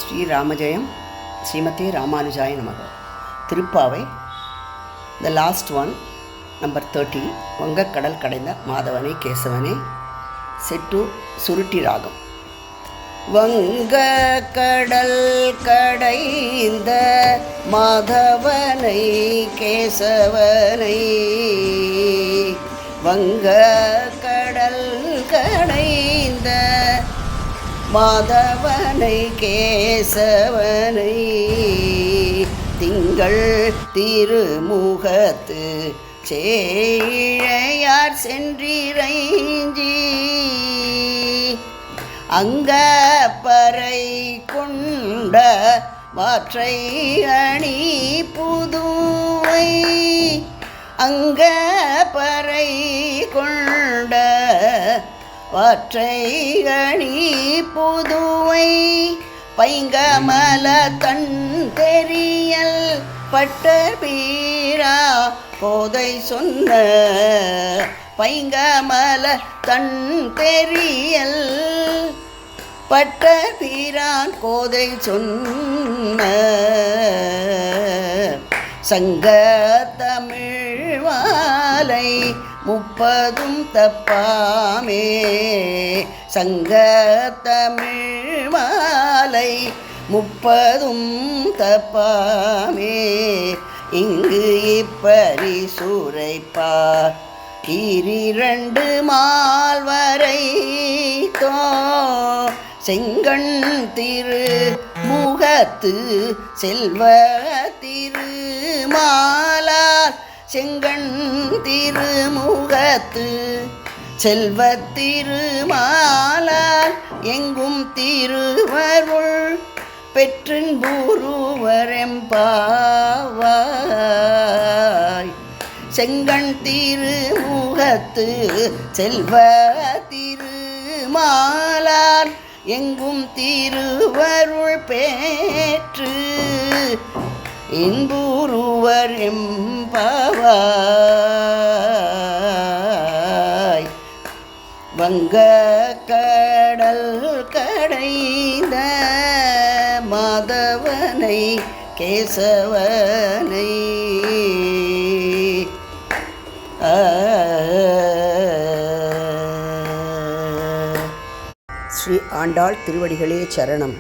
ஸ்ரீ ராமஜெயம் ஸ்ரீமதே ராமானுஜாய நமக. Thiruppavai the last one, number 30. வங்கக்கடல் கடைந்த மாதவனே கேசவனே, செட்டு சுருட்டி ராகம். வங்கக்கடல் கடைந்த மாதவனை கேசவனை, வங்கக்கடல் கடைந்த மாதவனை கேசவனை, திங்கள் திருமுகத்து சேழையார் சென்றிறைஞ்சி, அங்கப்பறை கொண்ட வாற்றை அணி புதுவை, அங்கப்பறை கொண்ட வாற்றை அணி புதுவை, பைங்கமல தன் தெரியல் பட்ட பீரா கோதை சொன்ன, பைங்கமல தன் தெரியல் பட்ட பீரான் கோதை சொன்ன, சங்க தமிழ் மாலை 30 தப்பாமே, சங்க தமிழ் மாலை 30 தப்பாமே, இங்கு இப்பரிசுரைப்பார் 2 மால்வரை தோ, செங்கண் திரு முகத்து செல்வ திருமாலார், செங்கண் திருமுகத்து செல்வ திருமாலார், எங்கும் திருவருள் பெற்றின்புருவரெம்பாவாய், செங்கண் திருமுகத்து செல்வ திருமாலார், எங்கும் திருவருள் பெற்று இன்புருவர் எம்பாவாய், வங்கக்கடல் கடைந்த மாதவனை கேசவனை. ஸ்ரீ ஆண்டாள் திருவடிகளே சரணம்.